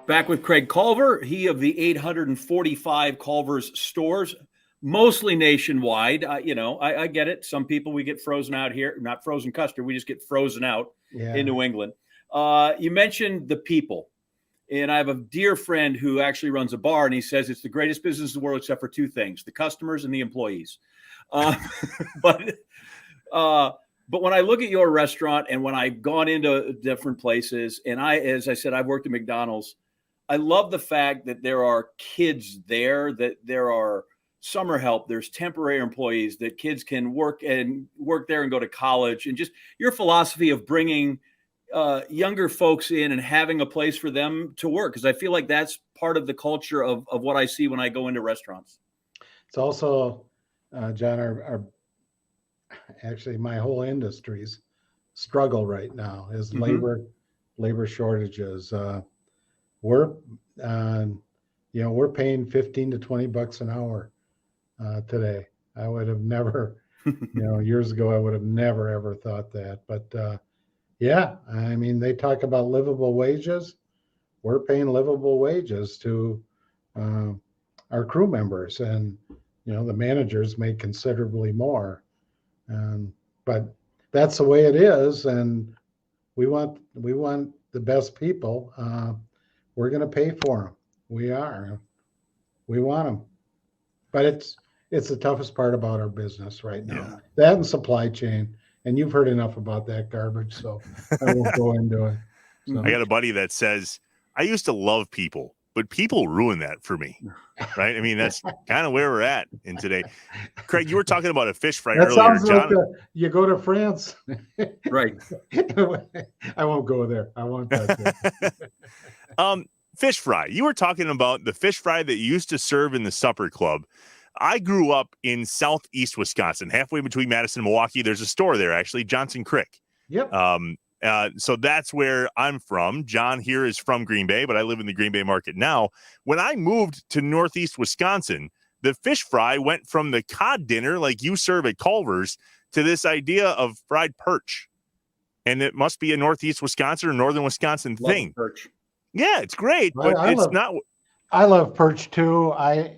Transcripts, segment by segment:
Back with Craig Culver, he of the 845 Culver's stores, mostly nationwide. I get it. Some people, we get frozen out here, not frozen custard. We just get frozen out in New England. You mentioned the people, and I have a dear friend who actually runs a bar, and he says it's the greatest business in the world except for two things: the customers and the employees. But when I look at your restaurant and when I've gone into different places, and as I said, I've worked at McDonald's. I love the fact that there are kids there, that there are summer help, there's temporary employees, that kids can work there and go to college, and just your philosophy of bringing younger folks in and having a place for them to work, because I feel like that's part of the culture of what I see when I go into restaurants. It's also, John, actually my whole industry's struggle right now is labor shortages. We're paying $15 to $20 an hour today. I would have never, years ago, I would have never ever thought that. But I mean, they talk about livable wages. We're paying livable wages to our crew members, and the managers make considerably more. But that's the way it is, and we want the best people. We're going to pay for them. We want them. But it's the toughest part about our business right now. Yeah. That and supply chain. And you've heard enough about that garbage, so I won't go into it. So. I got a buddy that says, I used to love people, but people ruin that for me. Right? I mean, that's kind of where we're at in today. Craig, you were talking about a fish fry earlier. Sounds like you go to France. Right. I won't go there. I won't touch it. Fish fry. You were talking about the fish fry that you used to serve in the supper club. I grew up in southeast Wisconsin, halfway between Madison and Milwaukee. There's a store there, actually, Johnson Creek. Yep. So that's where I'm from. John here is from Green Bay, but I live in the Green Bay market now. When I moved to northeast Wisconsin, the fish fry went from the cod dinner like you serve at Culver's to this idea of fried perch. And it must be a northeast Wisconsin or northern Wisconsin thing. Perch. Yeah, it's great, but not. I love perch too. I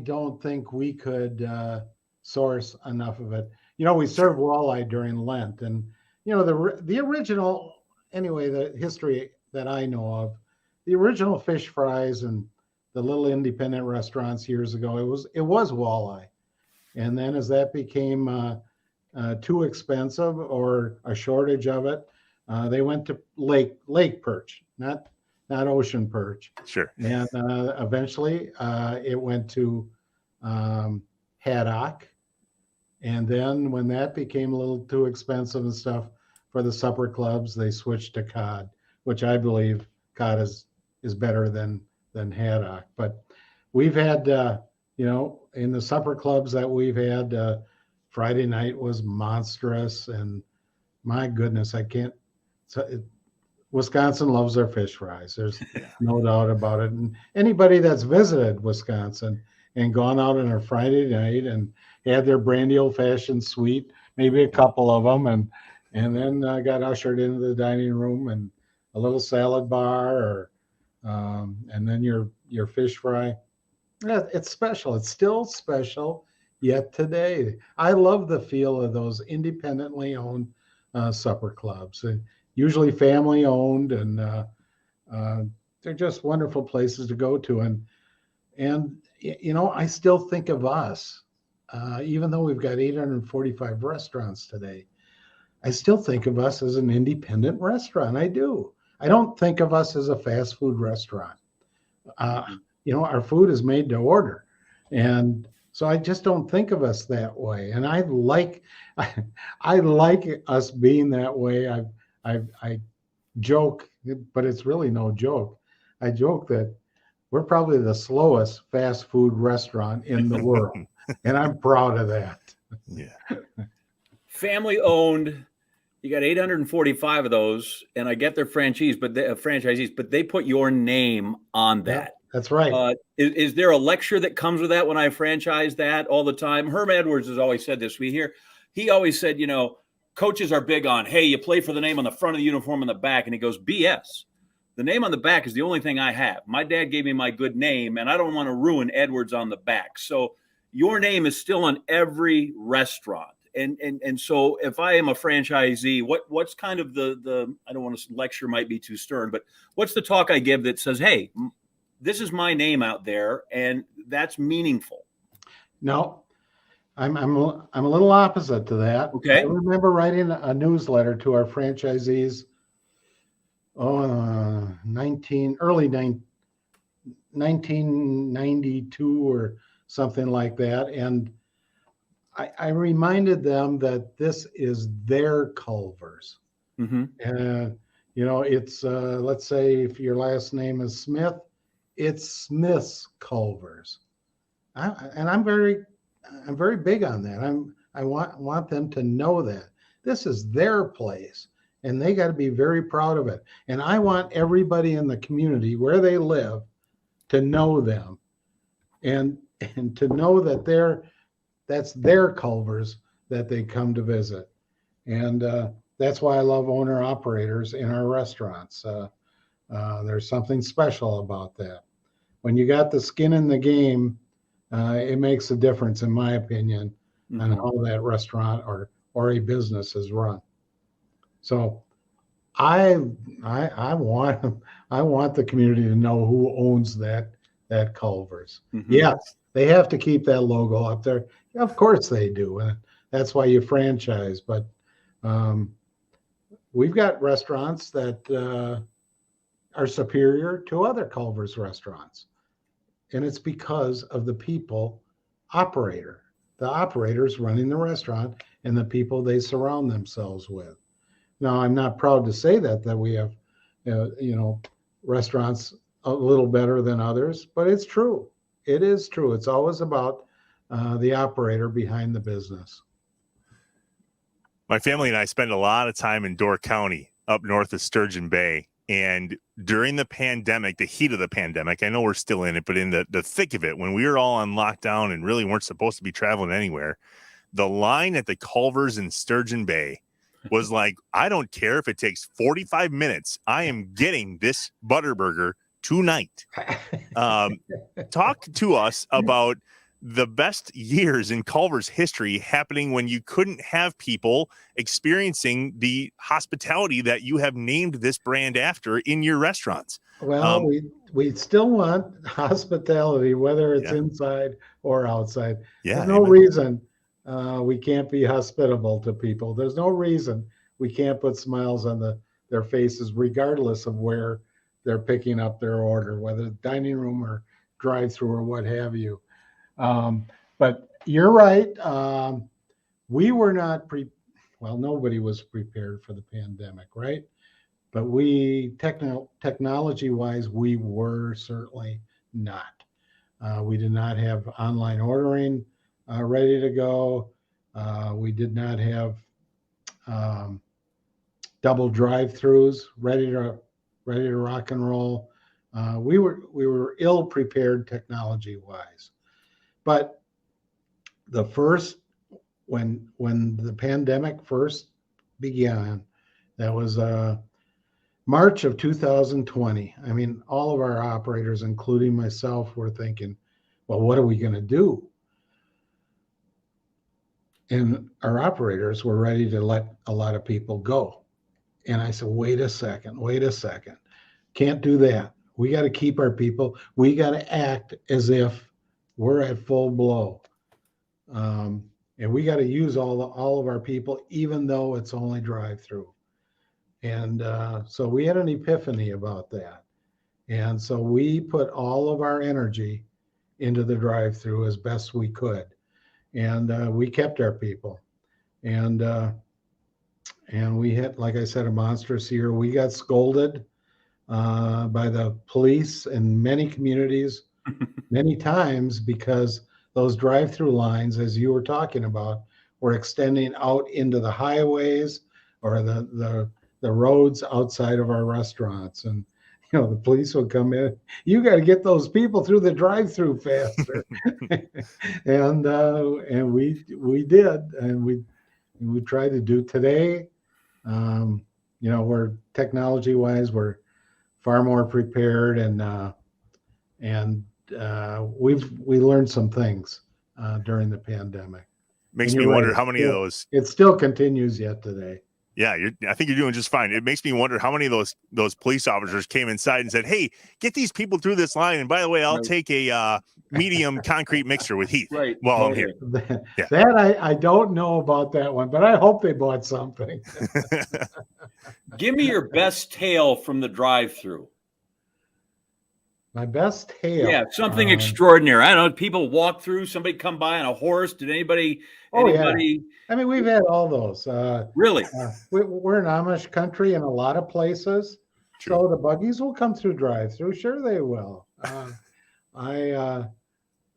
don't think we could source enough of it. We serve walleye during Lent, and the original, anyway, the history that I know of, the original fish fries and the little independent restaurants years ago, it was walleye. And then as that became too expensive or a shortage of it, they went to lake perch, not ocean perch. Sure. And eventually it went to haddock. And then when that became a little too expensive and stuff for the supper clubs, they switched to cod, which I believe cod is better than haddock. But we've had, in the supper clubs that we've had, Friday night was monstrous. And my goodness, Wisconsin loves their fish fries. There's no doubt about it. And anybody that's visited Wisconsin and gone out on a Friday night and had their brandy old fashioned sweet, maybe a couple of them, and then got ushered into the dining room and a little salad bar, and then your fish fry. Yeah, it's special. It's still special yet today. I love the feel of those independently owned supper clubs. Usually family owned, and they're just wonderful places to go to. And I still think of us, even though we've got 845 restaurants today, I still think of us as an independent restaurant. I do. I don't think of us as a fast food restaurant. Our food is made to order. And so I just don't think of us that way. And I like us being that way. I joke, but it's really no joke. I joke that we're probably the slowest fast food restaurant in the world, and I'm proud of that. Yeah. Family owned. You got 845 of those, and I get their franchisees, but they put your name on that. Yeah, that's right. Is there a lecture that comes with that when I franchise that all the time? Herm Edwards has always said this. He always said, coaches are big on, hey, you play for the name on the front of the uniform and the back. And he goes, BS. The name on the back is the only thing I have. My dad gave me my good name, and I don't want to ruin Edwards on the back. So your name is still on every restaurant. And so if I am a franchisee, what's kind of the I don't want to lecture, might be too stern, but what's the talk I give that says, hey, this is my name out there, and that's meaningful? No, I'm a little opposite to that. Okay. I remember writing a newsletter to our franchisees, early 1992 or something like that, and I reminded them that this is their Culver's. Mm-hmm. It's let's say if your last name is Smith, it's Smith's Culver's. I'm very big on that. I want them to know that this is their place, and they got to be very proud of it. And I want everybody in the community where they live to know them, and to know that that's their Culver's that they come to visit. And that's why I love owner operators in our restaurants. There's something special about that. When you got the skin in the game, it makes a difference, in my opinion, Mm-hmm. on how that restaurant or a business is run. So I want the community to know who owns that Culver's. Mm-hmm. Yes, they have to keep that logo up there. Of course they do. And that's why you franchise. But we've got restaurants that are superior to other Culver's restaurants. And it's because of the the operators running the restaurant, and the people they surround themselves with. Now, I'm not proud to say that we have, restaurants a little better than others, but it's true. It is true. It's always about the operator behind the business. My family and I spend a lot of time in Door County up north of Sturgeon Bay. And during the pandemic, the heat of the pandemic, I know we're still in it, but in the thick of it, when we were all on lockdown and really weren't supposed to be traveling anywhere, the line at the Culver's in Sturgeon Bay was like, I don't care if it takes 45 minutes. I am getting this Butterburger tonight. Talk to us about the best years in Culver's history happening when you couldn't have people experiencing the hospitality that you have named this brand after in your restaurants. Well, we still want hospitality, whether it's inside or outside. Yeah, there's no reason we can't be hospitable to people. There's no reason we can't put smiles on their faces, regardless of where they're picking up their order, whether dining room or drive-through or what have you. But you're right. We were not nobody was prepared for the pandemic, right? But technology-wise, we were certainly not. We did not have online ordering ready to go. We did not have double drive-throughs ready to rock and roll. We were ill prepared technology-wise. But when the pandemic first began, that was March of 2020. I mean, all of our operators, including myself, were thinking, well, what are we going to do? And our operators were ready to let a lot of people go. And I said, wait a second. Can't do that. We got to keep our people. We got to act as if we're at full blow. And we got to use all of our people, even though it's only drive-through. And so we had an epiphany about that. And so we put all of our energy into the drive-through as best we could. And we kept our people. And we had, like I said, a monstrous year. We got scolded by the police in many communities many times, because those drive-through lines, as you were talking about, were extending out into the highways or the roads outside of our restaurants. And the police would come in. You got to get those people through the drive-through faster. and we did, and we tried to do today. We're technology-wise, we're far more prepared, and we learned some things during the pandemic. Makes And me you're wonder right, how many of those. it still continues yet today. Yeah, I think you're doing just fine. It makes me wonder how many of those police officers came inside and said, "Hey, get these people through this line. And by the way, I'll take a medium concrete mixture with Heath Right. while I'm here." That I don't know about that one, but I hope they bought something. Give me your best tale from the drive-through. My best tale. Yeah, something extraordinary. I don't know. People walk through. Somebody come by on a horse. Did anybody? Oh, anybody? Yeah. I mean, we've had all those. Really? We're an Amish country in a lot of places, True. so the buggies will come through drive-through. Sure, they will. We have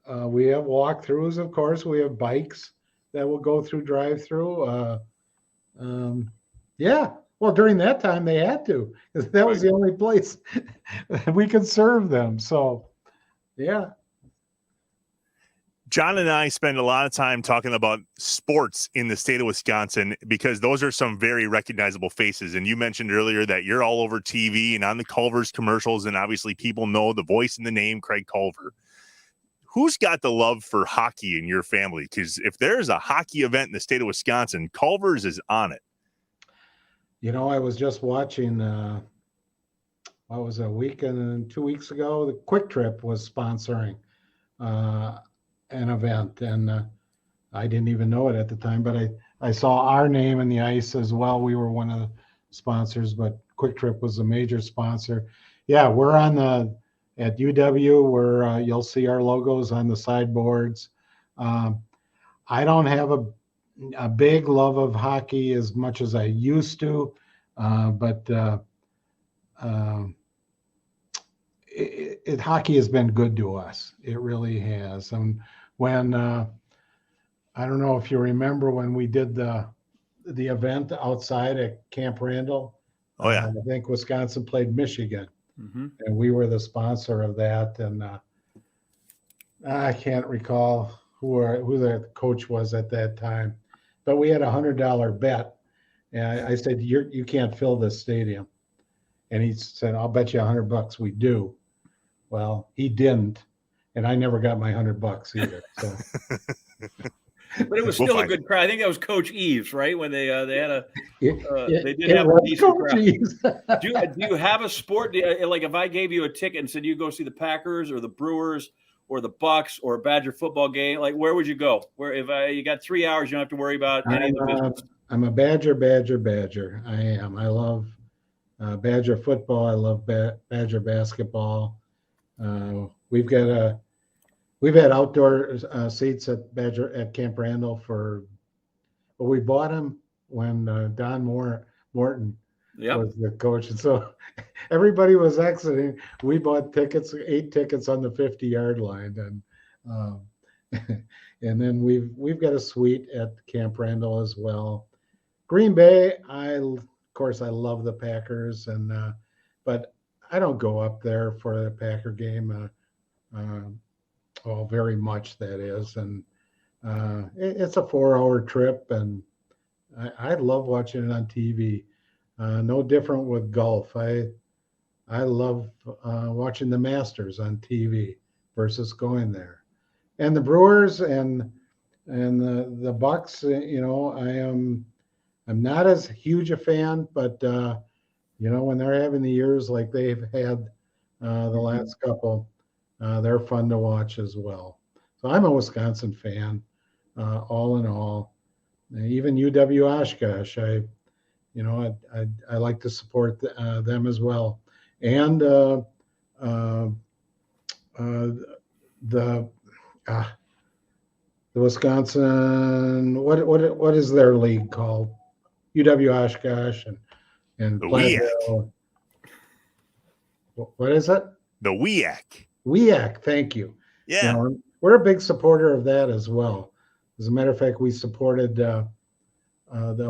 walkthroughs, of course. We have bikes that will go through drive-through. Yeah. Well, during that time, they had to, because that was the only place we could serve them. So, yeah. John and I spend a lot of time talking about sports in the state of Wisconsin because those are some very recognizable faces. And you mentioned earlier that you're all over TV and on the Culver's commercials, and obviously people know the voice and the name Craig Culver. Who's got the love for hockey in your family? Because if there's a hockey event in the state of Wisconsin, Culver's is on it. I was just watching, what was it, a week and 2 weeks ago, the Quick Trip was sponsoring an event, and I didn't even know it at the time, but I saw our name in the ice as well. We were one of the sponsors, but Quick Trip was a major sponsor. Yeah, we're on at UW, where you'll see our logos on the sideboards. I don't have a big love of hockey as much as I used to, but hockey has been good to us. It really has. And when I don't know if you remember when we did the event outside at Camp Randall. Oh yeah, I think Wisconsin played Michigan, and we were the sponsor of that. And I can't recall who the coach was at that time, but we had $100 bet, and I said, "You can't fill this stadium," and he said, "I'll bet you $100 we do." Well, he didn't, and I never got my $100 either. So. But it was still a good crowd. I think that was Coach Eves, right? When they had they did have a decent crowd. Do you have a sport? Like if I gave you a ticket and said you go see the Packers or the Brewers or the Bucks or a Badger football game, like where would you go? Where if you got 3 hours, you don't have to worry about any of the business. I'm a Badger. I am. I love Badger football. I love Badger basketball. We've had outdoor seats at Camp Randall but we bought them when Don Morton was the coach, and so everybody was exiting. We bought 8 tickets on the 50-yard line, and and then we've got a suite at Camp Randall as well. Green Bay, of course I love the Packers, but I don't go up there for the Packer game. Very much that is, and it's a 4-hour trip, and I love watching it on TV. No different with golf. I love watching the Masters on TV versus going there. And the Brewers and the Bucks, I'm not as huge a fan, but when they're having the years like they've had the last couple, they're fun to watch as well. So I'm a Wisconsin fan, all in all. Even UW Oshkosh, I like to support them as well. And the Wisconsin, what is their league called? UW Oshkosh and Platteville. What is it? The WEAC. WEAC, thank you. Yeah. We're a big supporter of that as well. As a matter of fact, we supported the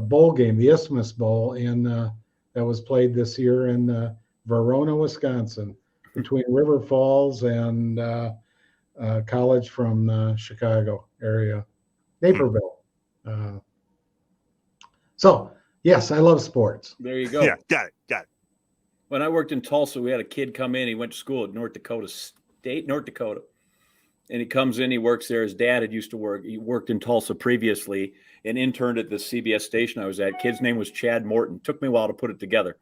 bowl game, the Isthmus Bowl, that was played this year in Verona, Wisconsin, between River Falls and college from Chicago area, Naperville. So, yes, I love sports. There you go. Yeah, got it. When I worked in Tulsa, we had a kid come in. He went to school at North Dakota State, North Dakota. And he comes in, he works there. His dad had used to work. He worked in Tulsa previously and interned at the CBS station I was at. Kid's name was Chad Morton. Took me a while to put it together.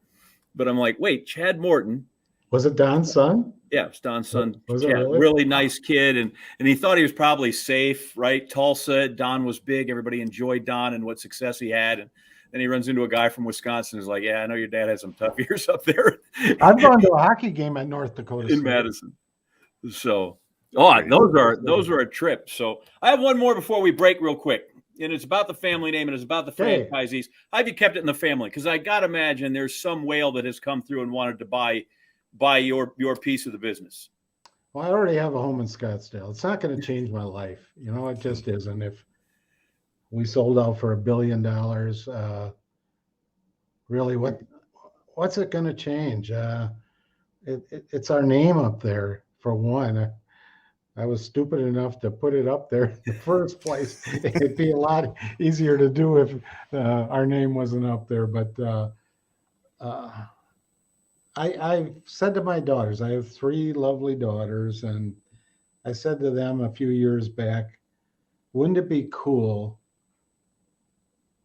But I'm like, wait, Chad Morton. Was it Don's son? Yeah, it's Don's son. Was it Chad, really? really nice kid. And he thought he was probably safe, right? Tulsa, Don was big. Everybody enjoyed Don and what success he had. And then he runs into a guy from Wisconsin who's like, yeah, I know your dad had some tough years up there. I've gone to a hockey game at North Dakota in State. Madison. So, those are a trip. So I have one more before we break real quick. And it's about the family name and it's about the franchisees. How have you kept it in the family? Because I got to imagine there's some whale that has come through and wanted to buy your piece of the business. Well, I already have a home in Scottsdale. It's not going to change my life. It just isn't. If we sold out for $1 billion, really, what's it going to change? It's our name up there, for one. I was stupid enough to put it up there in the first place. It'd be a lot easier to do if our name wasn't up there. But I've said to my daughters, I have 3 lovely daughters, and I said to them a few years back, wouldn't it be cool?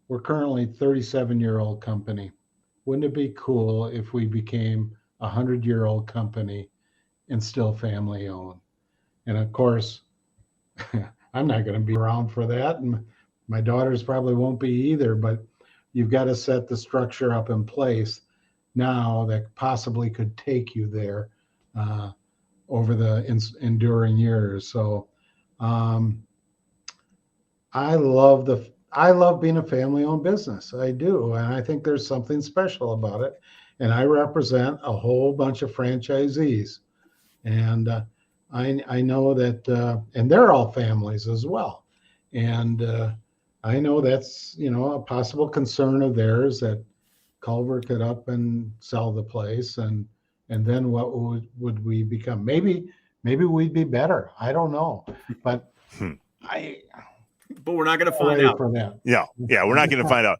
We're currently a 37-year-old company. Wouldn't it be cool if we became a 100-year-old company and still family owned? And of course, I'm not going to be around for that. And my daughters probably won't be either, but you've got to set the structure up in place now that possibly could take you there over the enduring years. So I love being a family-owned business. I do. And I think there's something special about it. And I represent a whole bunch of franchisees. And I know that, and they're all families as well. And I know that's, a possible concern of theirs, that Culver could up and sell the place. And then what would we become? Maybe we'd be better. I don't know. But But we're not going to find out. For that. Yeah, we're not going to find out.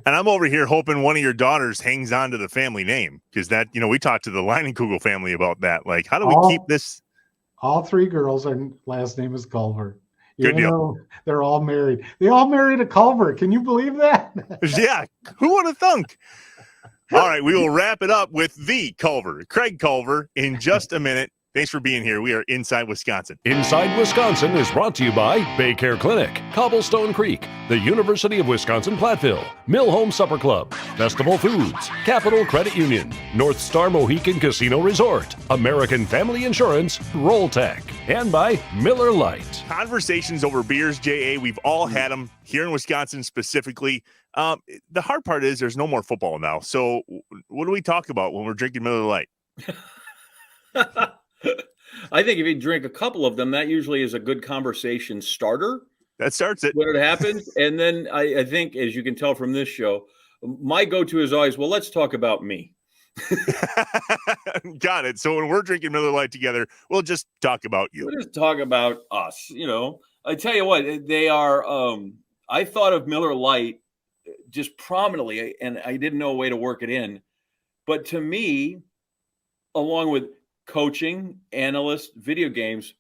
And I'm over here hoping one of your daughters hangs on to the family name, because that, we talked to the Leinenkugel family about that. Like, how do we keep this? All 3 girls, their last name is Culver. Good deal. They're all married. They all married a Culver. Can you believe that? Yeah, who would have thunk? All right, we will wrap it up with the Culver, Craig Culver, in just a minute. Thanks for being here. We are Inside Wisconsin. Inside Wisconsin is brought to you by Baycare Clinic, Cobblestone Creek, the University of Wisconsin-Platteville, Mill Home Supper Club, Festival Foods, Capital Credit Union, North Star Mohican Casino Resort, American Family Insurance, Rolltech, and by Miller Lite. Conversations over beers, J.A., we've all had them here in Wisconsin specifically. The hard part is there's no more football now. So what do we talk about when we're drinking Miller Lite? I think if you drink a couple of them, that usually is a good conversation starter. That starts it. When it happens. And then I think, as you can tell from this show, my go-to is always, well, let's talk about me. Got it. So when we're drinking Miller Lite together, we'll just talk about you. We'll just talk about us. I tell you what, they are, I thought of Miller Lite just prominently, and I didn't know a way to work it in. But to me, along with coaching, analyst, video games,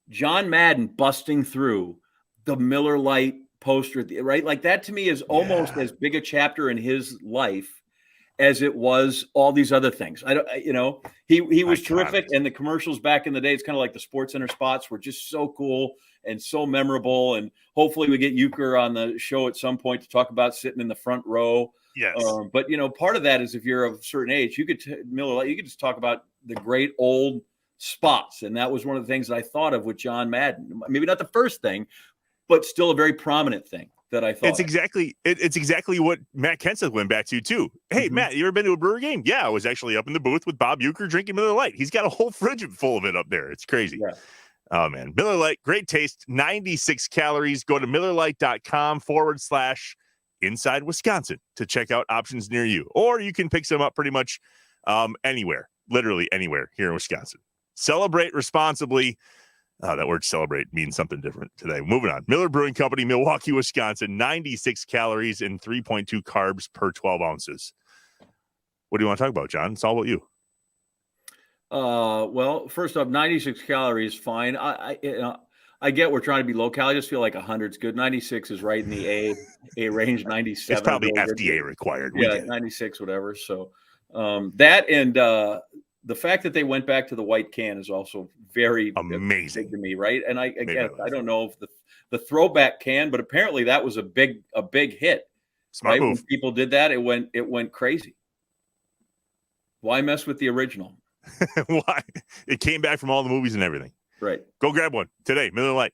John Madden busting through the Miller Lite poster, right? Like that to me is almost as big a chapter in his life as it was all these other things. He was terrific. And the commercials back in the day, it's kind of like the Sports Center spots were just so cool and so memorable. And hopefully we get Euchre on the show at some point to talk about sitting in the front row. Yes. But part of that is if you're of a certain age, you could Miller Lite, you could just talk about the great old spots. And that was one of the things that I thought of with John Madden. Maybe not the first thing, but still a very prominent thing that I thought. It's exactly what Matt Kenseth went back to too. Hey, Matt, you ever been to a Brewer game? Yeah, I was actually up in the booth with Bob Euchre drinking Miller Lite. He's got a whole fridge full of it up there. It's crazy. Yeah. Oh man, Miller Lite, great taste, 96 calories. Go to MillerLite.com/Inside Wisconsin to check out options near you, or you can pick some up pretty much anywhere, literally anywhere here in Wisconsin. Celebrate responsibly. That word celebrate means something different today. Moving on. Miller Brewing Company, Milwaukee, Wisconsin, 96 calories and 3.2 carbs per 12 ounces. What do you want to talk about, John? It's all about you. Well, first off, 96 calories, fine. I get we're trying to be low calorie. I just feel like 100 is good. 96 is right in the A range. 97. It's probably really FDA good. required. We Yeah, get it. 96, whatever. So that and the fact that they went back to the white can is also very Amazing big to me, right? And I don't know if the throwback can, but apparently that was a big hit. Smart right? move. When people did that, it went crazy. Why mess with the original? Why? It came back from all the movies and everything. Right. Go grab one today. Miller Lite.